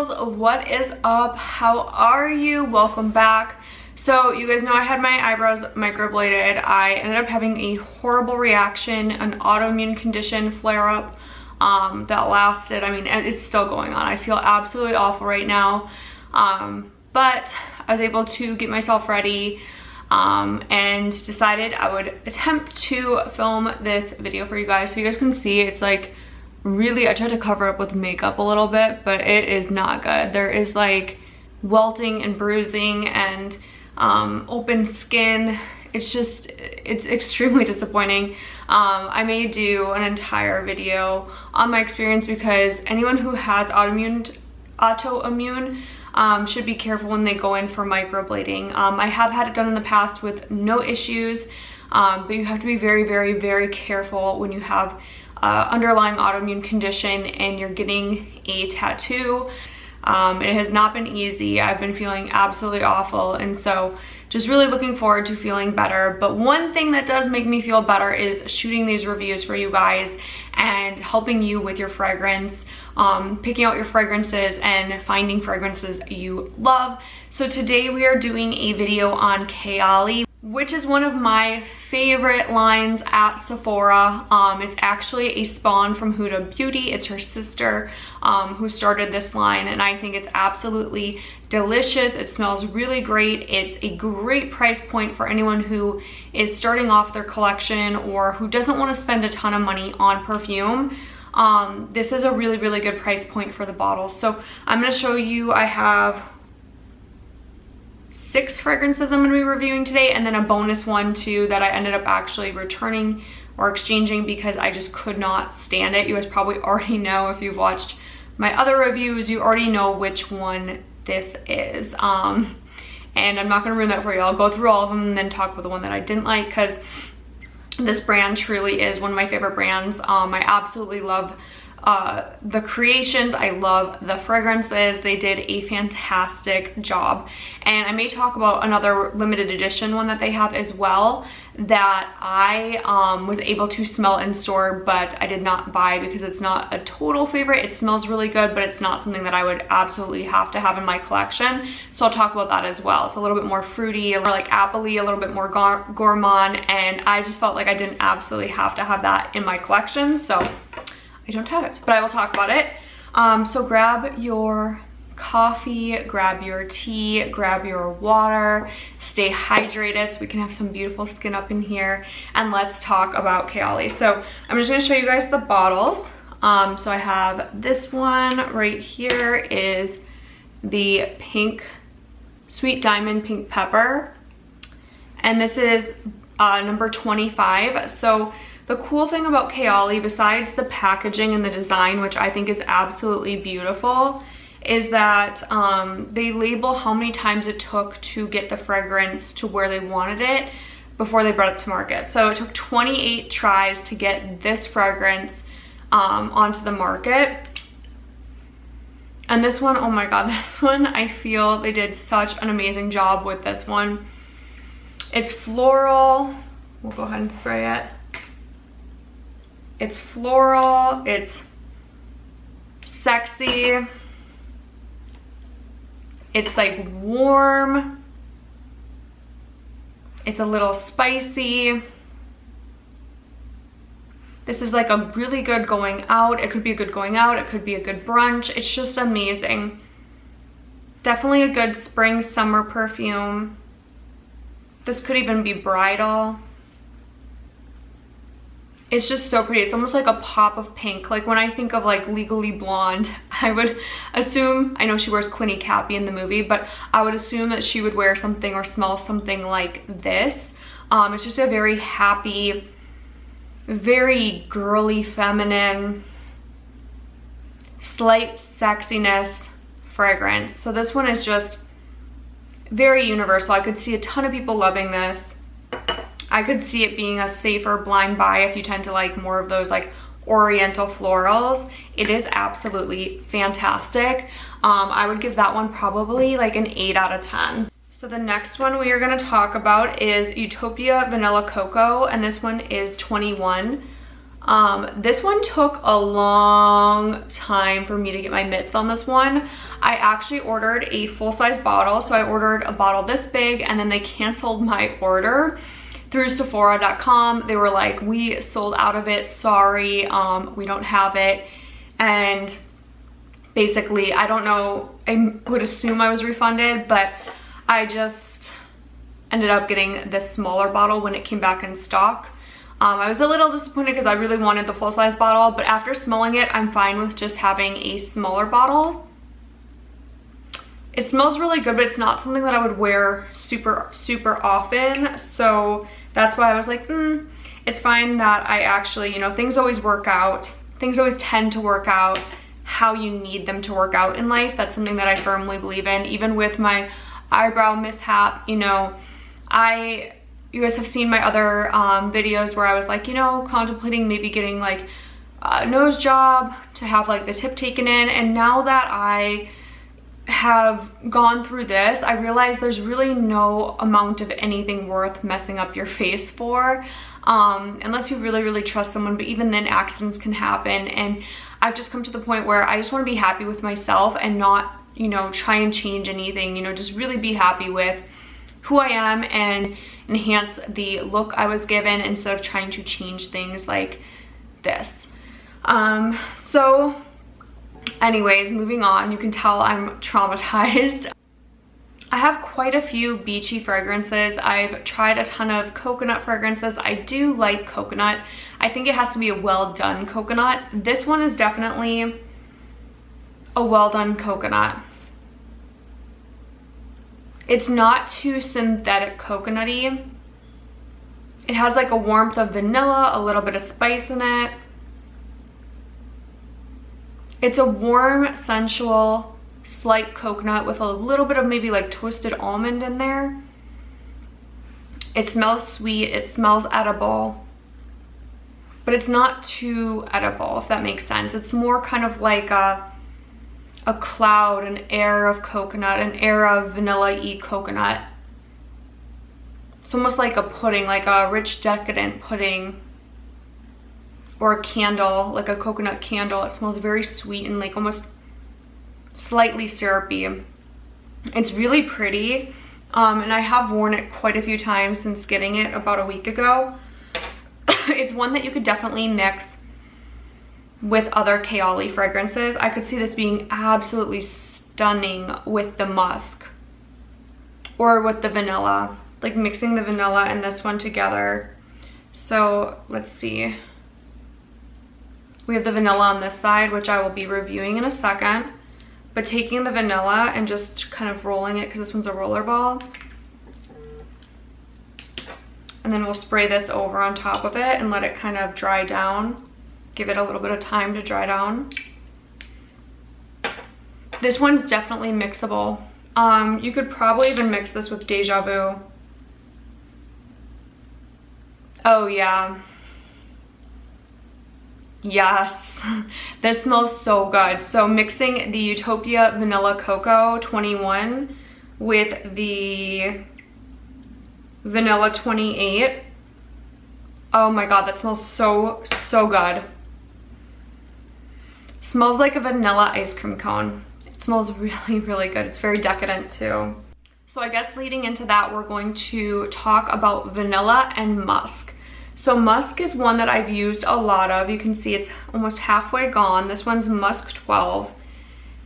girls, what is up? How are you? Welcome back. So you guys know I had my eyebrows microbladed. I ended up having a horrible reaction, an autoimmune condition flare-up that lasted, I mean, it's still going on. I feel absolutely awful right now, but I was able to get myself ready and decided I would attempt to film this video for you guys so you guys can see. It's like really, I tried to cover up with makeup a little bit, but it is not good. There is like welting and bruising and open skin. It's extremely disappointing. I may do an entire video on my experience because anyone who has autoimmune should be careful when they go in for microblading. I have had it done in the past with no issues, but you have to be very, very, very careful when you have underlying autoimmune condition and you're getting a tattoo. It has not been easy. I've been feeling absolutely awful, and so just really looking forward to feeling better. But one thing that does make me feel better is shooting these reviews for you guys and helping you with your fragrance, picking out your fragrances and finding fragrances you love. So today we are doing a video on Kayali, which is one of my favorite lines at Sephora. It's actually a spawn from Huda Beauty. It's her sister who started this line, and I think it's absolutely delicious. It smells really great. It's a great price point for anyone who is starting off their collection or who doesn't want to spend a ton of money on perfume. This is a really, really good price point for the bottle. So I'm going to show you, I have 6 fragrances I'm going to be reviewing today, and then a bonus one too that I ended up actually returning or exchanging because I just could not stand it. You guys probably already know, if you've watched my other reviews, you already know which one this is. And I'm not going to ruin that for you. I'll go through all of them and then talk about the one that I didn't like, because this brand truly is one of my favorite brands. I absolutely love the creations. I love the fragrances. They did a fantastic job. And I may talk about another limited edition one that they have as well that I was able to smell in store, but I did not buy because it's not a total favorite. It smells really good, but it's not something that I would absolutely have to have in my collection. So I'll talk about that as well. It's a little bit more fruity, more like apple-y, a little bit more gourmand, and I just felt like I didn't absolutely have to have that in my collection. So I don't have it, but I will talk about it. So grab your coffee, grab your tea, grab your water, stay hydrated so we can have some beautiful skin up in here, and let's talk about Kayali. So I'm just gonna show you guys the bottles. So I have this one right here is the pink, Sweet Diamond Pink Pepper, and this is number 25. So the cool thing about Kayali, besides the packaging and the design, which I think is absolutely beautiful, is that they label how many times it took to get the fragrance to where they wanted it before they brought it to market. So it took 28 tries to get this fragrance onto the market. And this one, oh my god, this one, I feel they did such an amazing job with this one. It's floral. We'll go ahead and spray it. It's floral, it's sexy, it's like warm, it's a little spicy. This is like a really good going out. It could be a good going out, it could be a good brunch. It's just amazing. Definitely a good spring, summer perfume. This could even be bridal. It's just so pretty. It's almost like a pop of pink. Like when I think of like Legally Blonde, I would assume, I know she wears Clinique Happy in the movie, but I would assume that she would wear something or smell something like this. It's just a very happy, very girly, feminine, slight sexiness fragrance. So this one is just very universal. I could see a ton of people loving this. I could see it being a safer blind buy if you tend to like more of those like oriental florals. It is absolutely fantastic. I would give that one probably like an 8 out of 10. So the next one we are going to talk about is Utopia Vanilla Cocoa, and this one is 21. This one took a long time for me to get my mitts on this one. I actually ordered a full-size bottle. So I ordered a bottle this big and then they canceled my order through Sephora.com. They were like, we sold out of it, sorry, we don't have it. And basically, I don't know, I would assume I was refunded, but I just ended up getting this smaller bottle when it came back in stock. I was a little disappointed because I really wanted the full-size bottle, but after smelling it, I'm fine with just having a smaller bottle. It smells really good, but it's not something that I would wear super often. So that's why I was like, it's fine that I actually, you know, things always work out. Things always tend to work out how you need them to work out in life. That's something that I firmly believe in. Even with my eyebrow mishap, you know, you guys have seen my other videos where I was like, you know, contemplating maybe getting like a nose job to have like the tip taken in. And now that I have gone through this, I realize there's really no amount of anything worth messing up your face for, unless you really trust someone. But even then, accidents can happen. And I've just come to the point where I just want to be happy with myself and not, you know, try and change anything, you know, just really be happy with who I am and enhance the look I was given instead of trying to change things like this. So anyways, moving on, you can tell I'm traumatized. I have quite a few beachy fragrances. I've tried a ton of coconut fragrances. I do like coconut. I think it has to be a well done coconut. This one is definitely a well done coconut. It's not too synthetic coconutty. It has like a warmth of vanilla, a little bit of spice in it. It's a warm, sensual, slight coconut with a little bit of maybe like twisted almond in there. It smells sweet, it smells edible, but it's not too edible, if that makes sense. It's more kind of like a cloud, an air of coconut, an air of vanilla-y coconut. It's almost like a pudding, like a rich decadent pudding, or a candle, like a coconut candle. It smells very sweet and like almost slightly syrupy. It's really pretty, and I have worn it quite a few times since getting it about a week ago. It's one that you could definitely mix with other Kayali fragrances. I could see this being absolutely stunning with the musk or with the vanilla, like mixing the vanilla and this one together. So let's see. We have the vanilla on this side, which I will be reviewing in a second, but taking the vanilla and just kind of rolling it, because this one's a roller ball, and then we'll spray this over on top of it and let it kind of dry down. Give it a little bit of time to dry down. This one's definitely mixable. You could probably even mix this with Deja Vu. Oh yeah. Yes, this smells so good. So mixing the Utopia Vanilla Cocoa 21 with the Vanilla 28. Oh my god, that smells so good. Smells like a vanilla ice cream cone. It smells really good. It's very decadent too. So I guess leading into that, we're going to talk about vanilla and musk. So musk is one that I've used a lot of. You can see it's almost halfway gone. This one's Musk 12.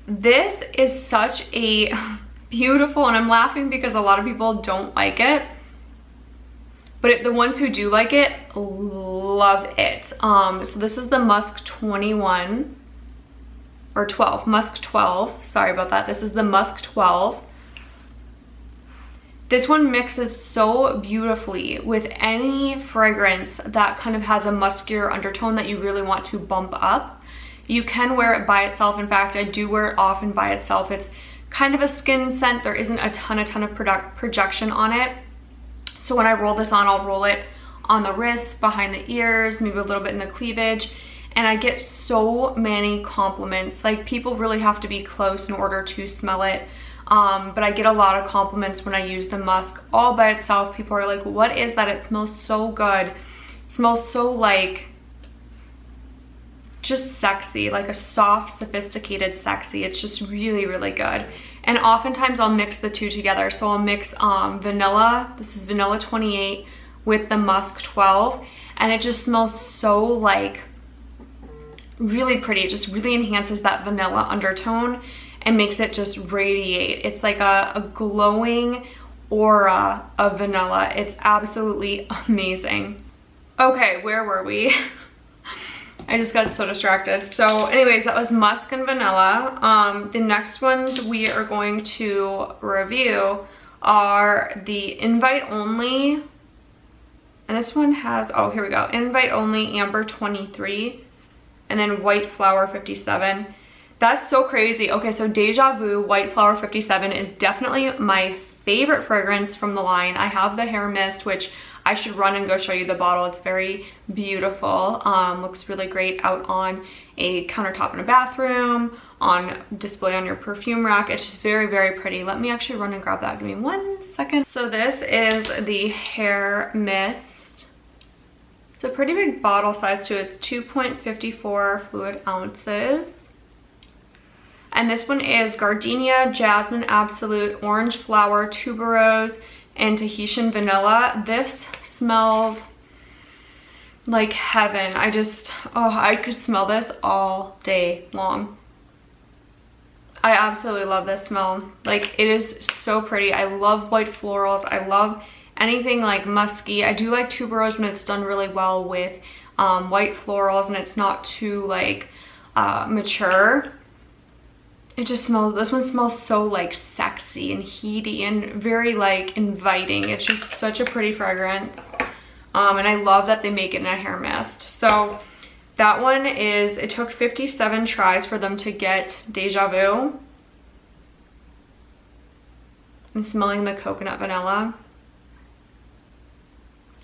This is such a beautiful, and I'm laughing because a lot of people don't like it, but the ones who do like it love it. So this is the Musk 21 or 12, Musk 12. Sorry about that. This is the Musk 12. This one mixes so beautifully with any fragrance that kind of has a muskier undertone that you really want to bump up. You can wear it by itself. In fact, I do wear it often by itself. It's kind of a skin scent. There isn't a ton of projection on it. So when I roll this on, I'll roll it on the wrists, behind the ears, maybe a little bit in the cleavage. And I get so many compliments. Like, people really have to be close in order to smell it. But I get a lot of compliments when I use the musk all by itself. People are like, what is that? It smells so good. It smells so like just sexy, like a soft, sophisticated sexy. It's just really, really good. And oftentimes I'll mix the two together. So I'll mix vanilla, this is vanilla 28 with the musk 12, and it just smells so like really pretty. It just really enhances that vanilla undertone and makes it just radiate. It's like a glowing aura of vanilla. It's absolutely amazing. Okay, where were we? I just got so distracted. So anyways, that was musk and vanilla. The next ones we are going to review are the invite only. And this one has, oh, here we go. Invite only amber 23 and then white flower 57. That's so crazy. Okay, so Deja Vu White Flower 57 is definitely my favorite fragrance from the line. I have the hair mist, which I should run and go show you the bottle. It's very beautiful. Looks really great out on a countertop in a bathroom, on display on your perfume rack. It's just very, very pretty. Let me actually run and grab that. Give me 1 second. So this is the hair mist. It's a pretty big bottle size too. It's 2.54 fluid ounces. And this one is Gardenia, Jasmine Absolute, Orange Flower, Tuberose, and Tahitian Vanilla. This smells like heaven. I could smell this all day long. I absolutely love this smell. Like, it is so pretty. I love white florals. I love anything like musky. I do like tuberose when it's done really well with white florals and it's not too like mature. It just smells, this one smells so like sexy and heaty and very like inviting. It's just such a pretty fragrance. And I love that they make it in a hair mist. So that one is, it took 57 tries for them to get Deja Vu. I'm smelling the coconut vanilla.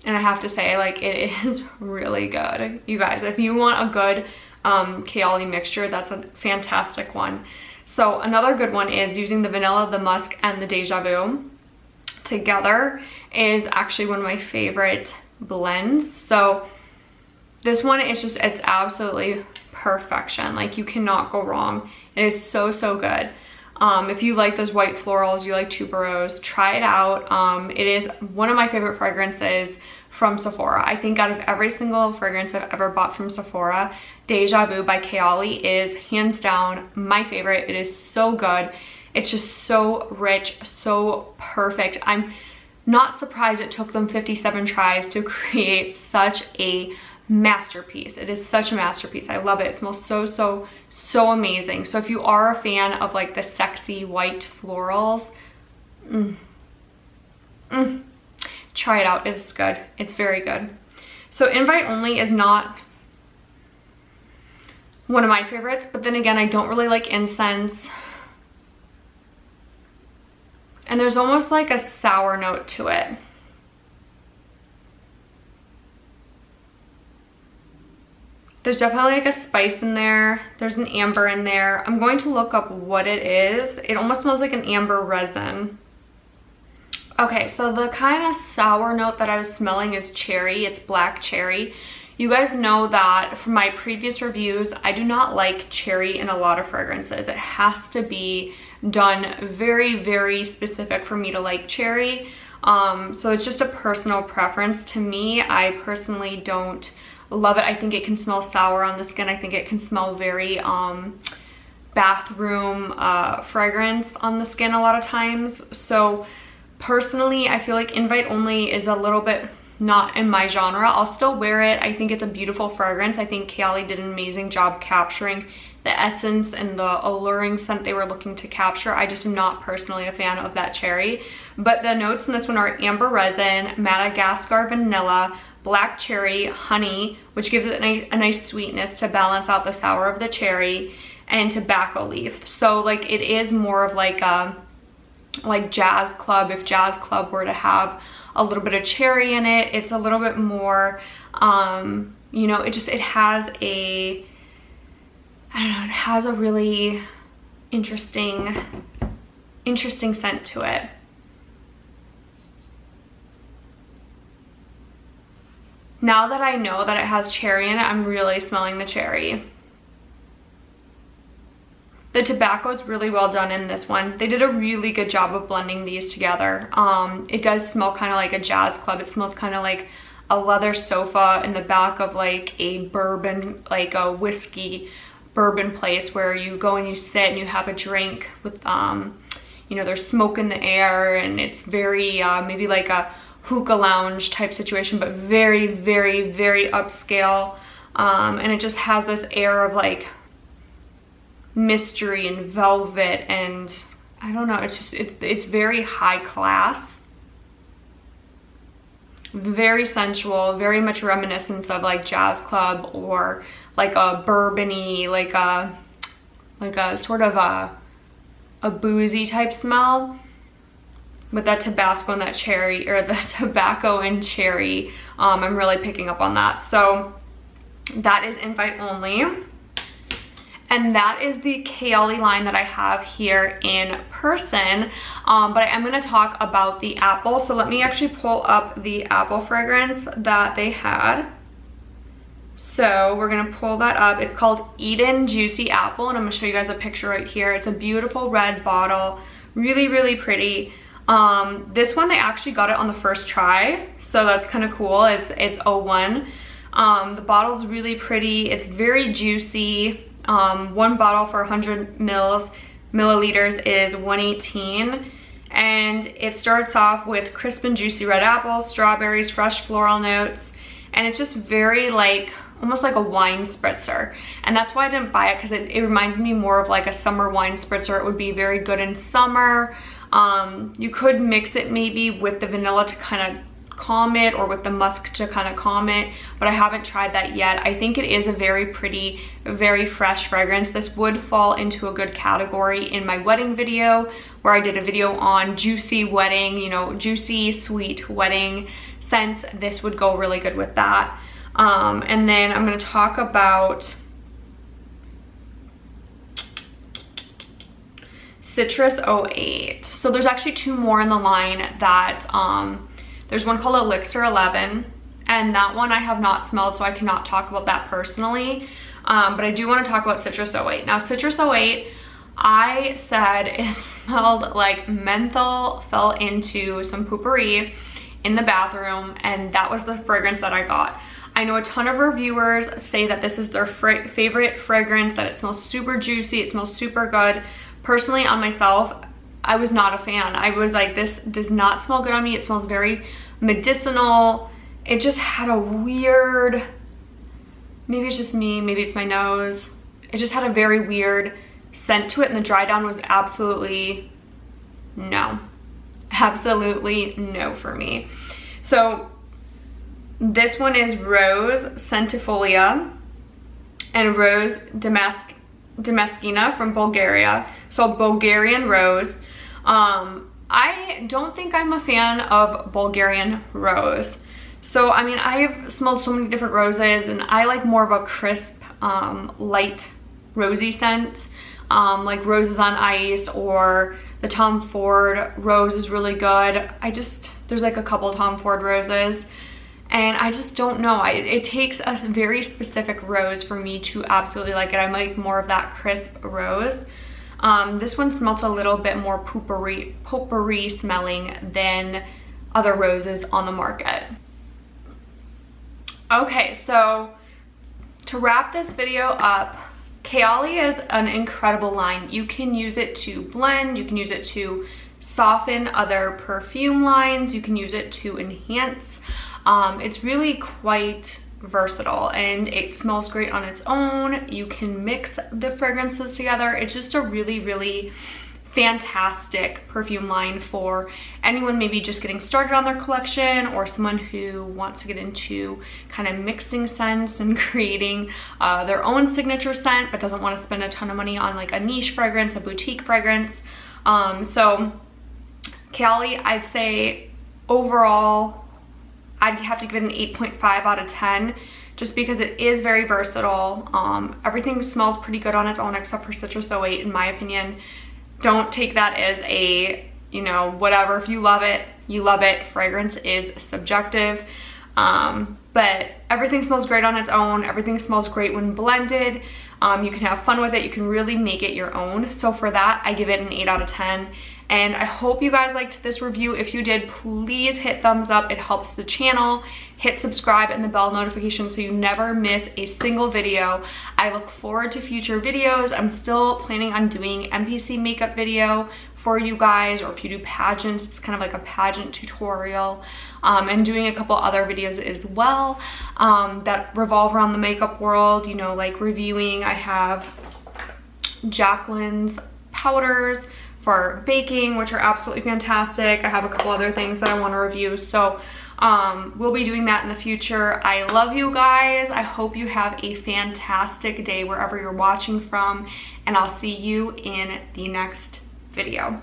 And I have to say, like, it is really good. You guys, if you want a good Kayali mixture, that's a fantastic one. So another good one is using the vanilla, the musk, and the Deja Vu together is actually one of my favorite blends. So this one is just, it's absolutely perfection. Like, you cannot go wrong. It is so, so good. If you like those white florals, you like tuberose, try it out. It is one of my favorite fragrances from Sephora. I think out of every single fragrance I've ever bought from Sephora, Deja Vu by Kayali is hands down my favorite. It is so good. It's just so rich, so perfect. I'm not surprised it took them 57 tries to create such a masterpiece. It is such a masterpiece. I love it. It smells so, so, so amazing. So if you are a fan of like the sexy white florals, try it out. It's good. It's very good. So invite only is not one of my favorites, but then again, I don't really like incense. And there's almost like a sour note to it. There's definitely like a spice in there. There's an amber in there. I'm going to look up what it is. It almost smells like an amber resin. Okay, so the kind of sour note that I was smelling is cherry. It's black cherry. You guys know that from my previous reviews, I do not like cherry in a lot of fragrances. It has to be done very, very specific for me to like cherry. So it's just a personal preference. To me, I personally don't love it. I think it can smell sour on the skin. I think it can smell very bathroom fragrance on the skin a lot of times. So personally, I feel like invite only is a little bit not in my genre. I'll still wear it. I think it's a beautiful fragrance. I think Kayali did an amazing job capturing the essence and the alluring scent they were looking to capture. I just am not personally a fan of that cherry. But the notes in this one are amber resin, Madagascar vanilla, black cherry, honey, which gives it a nice sweetness to balance out the sour of the cherry, and tobacco leaf. So like, it is more of like a Jazz Club. If Jazz Club were to have a little bit of cherry in it, it's a little bit more, you know, it has a, I don't know, it has a really interesting scent to it. Now that I know that it has cherry in it, I'm really smelling the cherry. The tobacco is really well done in this one. They did a really good job of blending these together. It does smell kind of like a jazz club. It smells kind of like a leather sofa in the back of like a bourbon, like a whiskey bourbon place where you go and you sit and you have a drink with, you know, there's smoke in the air, and it's very, maybe like a hookah lounge type situation, but very, very, very upscale. And it just has this air of like mystery and velvet, and I don't know, it's just it's very high class, very sensual, very much reminiscence of like jazz club or like a bourbony, like a sort of a boozy type smell with that Tabasco and that cherry, or the tobacco and cherry. I'm really picking up on that. So that is invite only. And that is the Kayali line that I have here in person. But I am going to talk about the apple. So let me actually pull up the apple fragrance that they had. So we're going to pull that up. It's called Eden Juicy Apple, and I'm going to show you guys a picture right here. It's a beautiful red bottle. Really, really pretty. This one, they actually got it on the first try, so that's kind of cool. It's 01. The bottle's really pretty. It's very juicy. One bottle for 100 milliliters is $118, and it starts off with crisp and juicy red apples, strawberries, fresh floral notes, and it's just very like almost like a wine spritzer. And that's why I didn't buy it, because it reminds me more of like a summer wine spritzer. It would be very good in summer. You could mix it maybe with the vanilla to kind of calm it, or with the musk to kind of calm it, but I haven't tried that yet. I think it is a very pretty, very fresh fragrance. This would fall into a good category in my wedding video, where I did a video on juicy wedding, you know, juicy sweet wedding scents. This would go really good with that. And then I'm going to talk about Citrus 08. So there's actually two more in the line that there's one called Elixir 11, and that one I have not smelled, so I cannot talk about that personally. But I do want to talk about Citrus 08. Now, Citrus 08, I said it smelled like menthol fell into some poopery in the bathroom, and that was the fragrance that I got. I know a ton of reviewers say that this is their favorite fragrance, that it smells super juicy, it smells super good. Personally, on myself, I was not a fan. I was like, this does not smell good on me. It smells very medicinal. It just had a weird, maybe it's just me, maybe it's my nose. It just had a very weird scent to it, and the dry down was absolutely no. Absolutely no for me. So this one is Rose Centifolia and Rose Damascena from Bulgaria. So Bulgarian rose. I don't think I'm a fan of Bulgarian rose. So, I mean, I've smelled so many different roses, and I like more of a crisp, light, rosy scent. Like Roses on Ice, or the Tom Ford rose is really good. There's like a couple Tom Ford roses, and I just don't know. It takes a very specific rose for me to absolutely like it. I like more of that crisp rose. This one smells a little bit more potpourri smelling than other roses on the market. Okay, so to wrap this video up, Kayali is an incredible line. You can use it to blend, you can use it to soften other perfume lines, you can use it to enhance. It's really quite versatile, and it smells great on its own. You can mix the fragrances together. It's just a really, really fantastic perfume line for anyone maybe just getting started on their collection, or someone who wants to get into kind of mixing scents and creating their own signature scent, but doesn't want to spend a ton of money on like a niche fragrance, a boutique fragrance. So Kayali, I'd say overall I'd have to give it an 8.5 out of 10, just because it is very versatile. Everything smells pretty good on its own except for Citrus 08, in my opinion. Don't take that as a, you know, whatever. If you love it, you love it. Fragrance is subjective. But everything smells great on its own. Everything smells great when blended. You can have fun with it. You can really make it your own. So for that, I give it an 8 out of 10. And I hope you guys liked this review. If you did, please hit thumbs up. It helps the channel. Hit subscribe and the bell notification so you never miss a single video. I look forward to future videos. I'm still planning on doing NPC makeup video for you guys, or if you do pageants, it's kind of like a pageant tutorial, and doing a couple other videos as well that revolve around the makeup world, you know, like reviewing. I have Jacqueline's powders for baking, which are absolutely fantastic. I have a couple other things that I want to review, so we'll be doing that in the future. I love you guys. I hope you have a fantastic day wherever you're watching from, and I'll see you in the next video.